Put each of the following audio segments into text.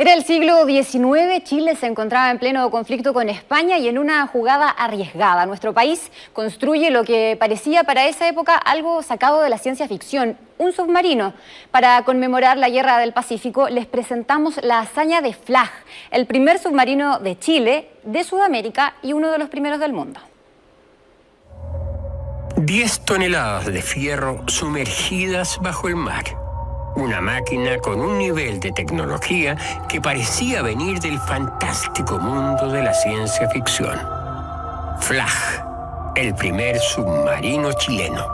Era el siglo XIX, Chile se encontraba en pleno conflicto con España y en una jugada arriesgada. Nuestro país construye lo que parecía para esa época algo sacado de la ciencia ficción, un submarino. Para conmemorar la Guerra del Pacífico les presentamos la hazaña de Flag, el primer submarino de Chile, de Sudamérica y uno de los primeros del mundo. 10 toneladas de fierro sumergidas bajo el mar. Una máquina con un nivel de tecnología que parecía venir del fantástico mundo de la ciencia ficción. Flag, el primer submarino chileno.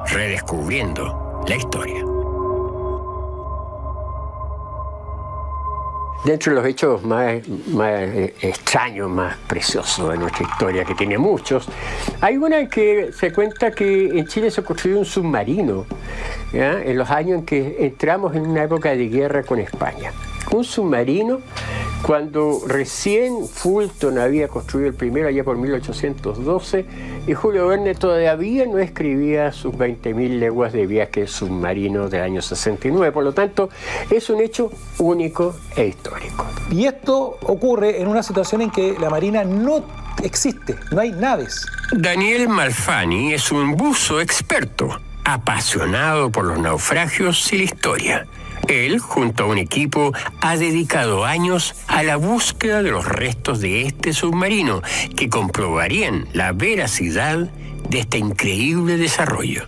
Redescubriendo la historia. Dentro de los hechos más extraños, más preciosos de nuestra historia, que tiene muchos, hay una en que se cuenta que en Chile se construyó un submarino, ¿ya?, en los años en que entramos en una época de guerra con España. Un submarino cuando recién Fulton había construido el primero allá por 1812 y Julio Verne todavía no escribía sus 20.000 leguas de viaje submarino del año 69. Por lo tanto, es un hecho único e histórico. Y esto ocurre en una situación en que la Marina no existe, no hay naves. Daniel Malfani es un buzo experto, apasionado por los naufragios y la historia. Él, junto a un equipo, ha dedicado años a la búsqueda de los restos de este submarino que comprobarían la veracidad de este increíble desarrollo.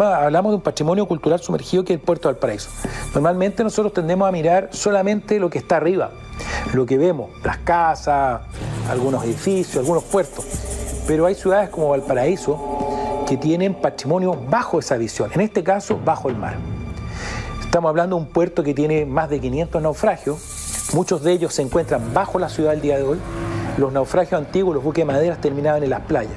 Hablamos de un patrimonio cultural sumergido que es el Puerto de Valparaíso. Normalmente nosotros tendemos a mirar solamente lo que está arriba, lo que vemos, las casas, algunos edificios, algunos puertos. Pero hay ciudades como Valparaíso que tienen patrimonio bajo esa visión, en este caso bajo el mar. Estamos hablando de un puerto que tiene más de 500 naufragios, muchos de ellos se encuentran bajo la ciudad el día de hoy. Los naufragios antiguos, los buques de madera, terminaban en las playas.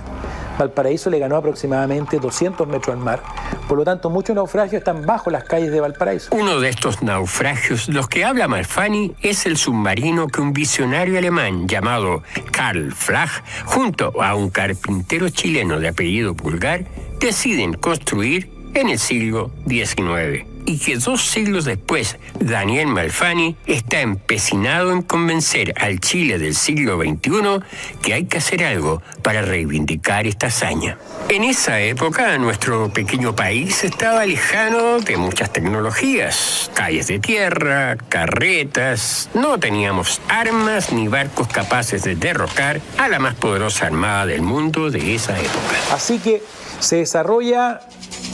Valparaíso le ganó aproximadamente 200 metros al mar, por lo tanto muchos naufragios están bajo las calles de Valparaíso. Uno de estos naufragios, los que habla Malfani, es el submarino que un visionario alemán llamado Karl Flag, junto a un carpintero chileno de apellido Pulgar, deciden construir en el siglo XIX. Y que 2 siglos después, Daniel Malfani está empecinado en convencer al Chile del siglo XXI que hay que hacer algo para reivindicar esta hazaña. En esa época, nuestro pequeño país estaba lejano de muchas tecnologías, calles de tierra, carretas, no teníamos armas ni barcos capaces de derrocar a la más poderosa armada del mundo de esa época. Así que se desarrolla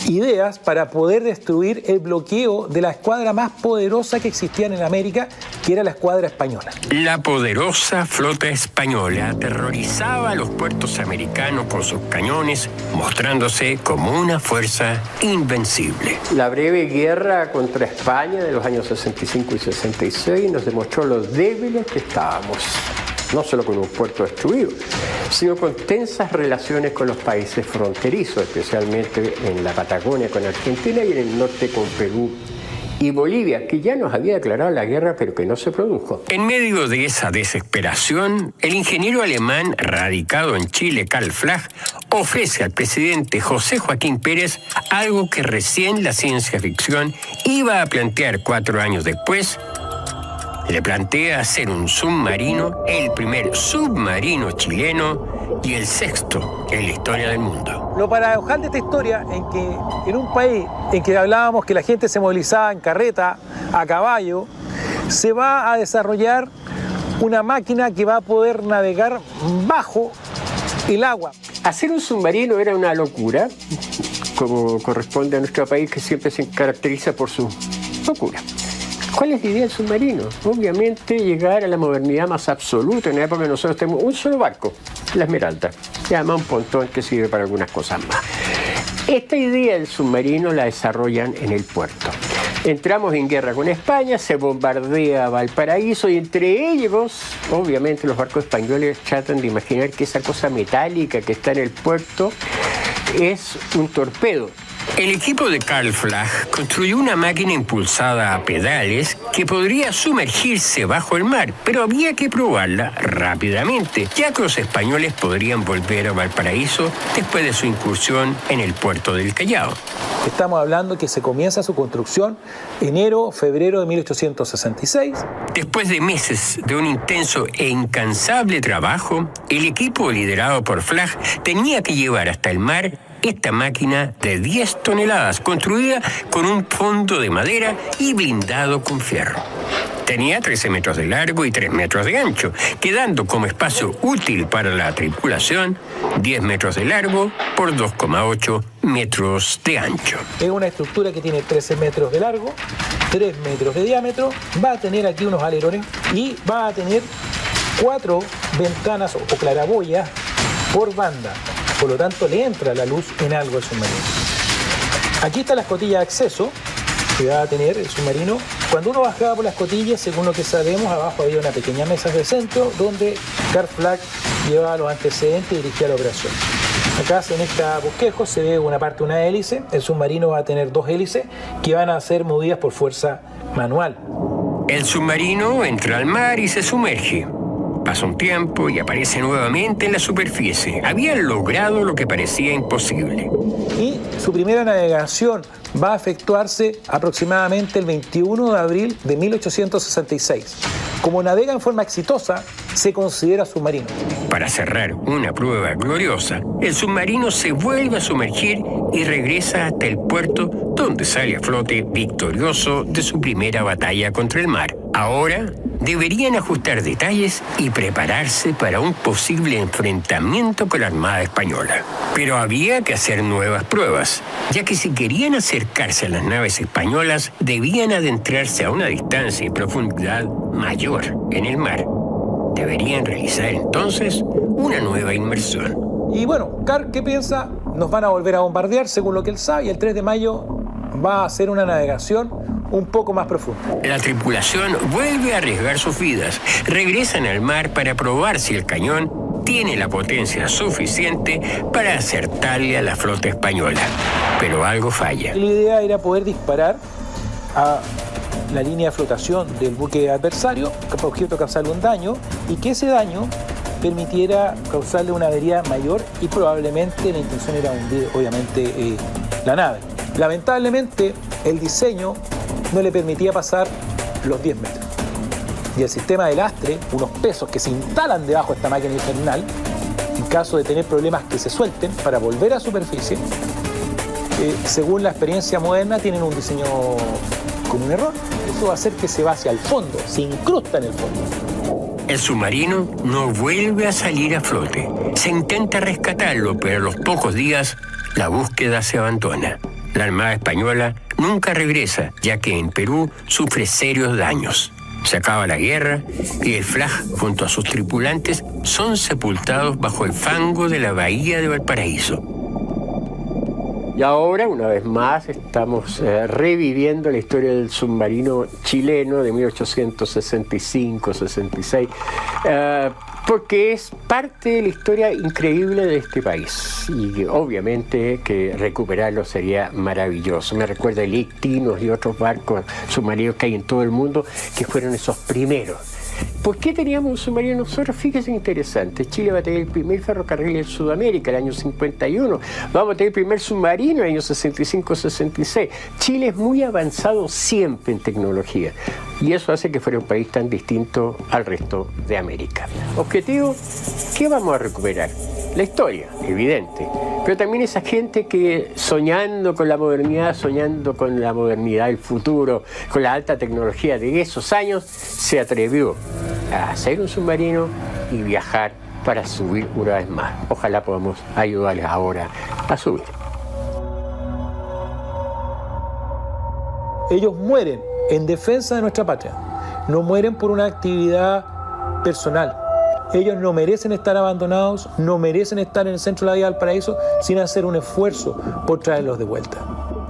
ideas para poder destruir el bloqueo de la escuadra más poderosa que existía en América, que era la escuadra española. La poderosa flota española aterrorizaba a los puertos americanos con sus cañones, mostrándose como una fuerza invencible. La breve guerra contra España de los años 65 y 66 nos demostró lo débiles que estábamos. No solo con un puerto destruido, sino con tensas relaciones con los países fronterizos, especialmente en la Patagonia con Argentina y en el norte con Perú y Bolivia, que ya nos había declarado la guerra, pero que no se produjo. En medio de esa desesperación, el ingeniero alemán radicado en Chile, Karl Flag, ofrece al presidente José Joaquín Pérez algo que recién la ciencia ficción iba a plantear 4 años después. Le plantea hacer un submarino, el primer submarino chileno y el 6º en la historia del mundo. Lo paradojal de esta historia en que en un país en que hablábamos que la gente se movilizaba en carreta, a caballo, se va a desarrollar una máquina que va a poder navegar bajo el agua. Hacer un submarino era una locura, como corresponde a nuestro país que siempre se caracteriza por su locura. ¿Cuál es la idea del submarino? Obviamente llegar a la modernidad más absoluta. En la época nosotros tenemos un solo barco, la Esmeralda, y además un pontón que sirve para algunas cosas más. Esta idea del submarino la desarrollan en el puerto. Entramos en guerra con España, se bombardea Valparaíso y entre ellos, obviamente los barcos españoles tratan de imaginar que esa cosa metálica que está en el puerto es un torpedo El equipo de Karl Flagg construyó una máquina impulsada a pedales que podría sumergirse bajo el mar, pero había que probarla rápidamente, ya que los españoles podrían volver a Valparaíso después de su incursión en el puerto del Callao. Estamos hablando que se comienza su construcción enero-febrero de 1866. Después de meses de un intenso e incansable trabajo, el equipo liderado por Flagg tenía que llevar hasta el mar esta máquina de 10 toneladas, construida con un fondo de madera y blindado con fierro. Tenía 13 metros de largo y 3 metros de ancho, quedando como espacio útil para la tripulación 10 metros de largo por 2,8 metros de ancho. Es una estructura que tiene 13 metros de largo, 3 metros de diámetro, va a tener aquí unos alerones y va a tener 4 ventanas o claraboyas por banda. Por lo tanto, le entra la luz en algo al submarino. Aquí está la escotilla de acceso que va a tener el submarino. Cuando uno bajaba por las escotillas, según lo que sabemos, abajo había una pequeña mesa de centro donde Karl Flagg llevaba los antecedentes y dirigía la operación. Acá en esta bosquejo se ve una parte de una hélice. El submarino va a tener 2 hélices que van a ser movidas por fuerza manual. El submarino entra al mar y se sumerge. Pasa un tiempo y aparece nuevamente en la superficie. Habían logrado lo que parecía imposible. Y su primera navegación va a efectuarse aproximadamente el 21 de abril de 1866. Como navega en forma exitosa, se considera submarino. Para cerrar una prueba gloriosa, el submarino se vuelve a sumergir y regresa hasta el puerto donde sale a flote victorioso de su primera batalla contra el mar. Ahora deberían ajustar detalles y prepararse para un posible enfrentamiento con la Armada Española. Pero había que hacer nuevas pruebas, ya que si querían acercarse a las naves españolas, debían adentrarse a una distancia y profundidad mayor en el mar. Deberían realizar entonces una nueva inmersión. Y bueno, Karl, ¿qué piensa? Nos van a volver a bombardear, según lo que él sabe, y el 3 de mayo va a hacer una navegación un poco más profunda. La tripulación vuelve a arriesgar sus vidas. Regresan al mar para probar si el cañón tiene la potencia suficiente para acertarle a la flota española. Pero algo falla. La idea era poder disparar a la línea de flotación del buque adversario, objeto de causarle un daño, y que ese daño permitiera causarle una avería mayor y probablemente la intención era hundir, obviamente, la nave. Lamentablemente, el diseño no le permitía pasar los 10 metros. Y el sistema de lastre, unos pesos que se instalan debajo de esta máquina infernal, en caso de tener problemas que se suelten para volver a superficie, según la experiencia moderna, tienen un diseño con un error. Eso va a hacer que se va hacia el fondo, se incrusta en el fondo. El submarino no vuelve a salir a flote. Se intenta rescatarlo, pero a los pocos días la búsqueda se abandona. La Armada Española nunca regresa, ya que en Perú sufre serios daños. Se acaba la guerra y el Flagg, junto a sus tripulantes, son sepultados bajo el fango de la bahía de Valparaíso. Y ahora, una vez más, estamos reviviendo la historia del submarino chileno de 1865-66, porque es parte de la historia increíble de este país. Y obviamente que recuperarlo sería maravilloso. Me recuerda el Ictinos y otros barcos submarinos que hay en todo el mundo, que fueron esos primeros. ¿Por qué teníamos un submarino nosotros? Fíjense interesante. Chile va a tener el primer ferrocarril en Sudamérica el año 51. Vamos a tener el primer submarino el año 65-66. Chile es muy avanzado siempre en tecnología. Y eso hace que fuera un país tan distinto al resto de América. Objetivo, ¿qué vamos a recuperar? La historia, evidente. Pero también esa gente que soñando con la modernidad del futuro, con la alta tecnología de esos años, se atrevió a hacer un submarino y viajar para subir una vez más. Ojalá podamos ayudarles ahora a subir. Ellos mueren en defensa de nuestra patria. No mueren por una actividad personal. Ellos no merecen estar abandonados, no merecen estar en el centro de la vida del paraíso sin hacer un esfuerzo por traerlos de vuelta.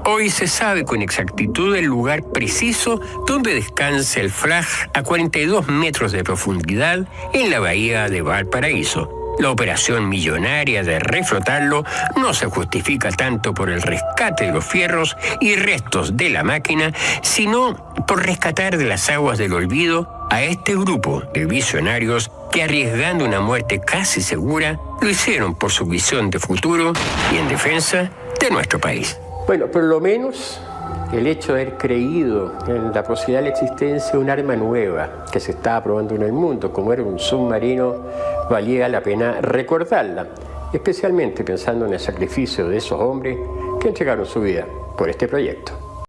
Hoy se sabe con exactitud el lugar preciso donde descansa el Flagg a 42 metros de profundidad en la bahía de Valparaíso. La operación millonaria de reflotarlo no se justifica tanto por el rescate de los fierros y restos de la máquina, sino por rescatar de las aguas del olvido a este grupo de visionarios que, arriesgando una muerte casi segura, lo hicieron por su visión de futuro y en defensa de nuestro país. Bueno, por lo menos el hecho de haber creído en la posibilidad de la existencia de un arma nueva que se estaba probando en el mundo, como era un submarino, valía la pena recordarla, especialmente pensando en el sacrificio de esos hombres que entregaron su vida por este proyecto.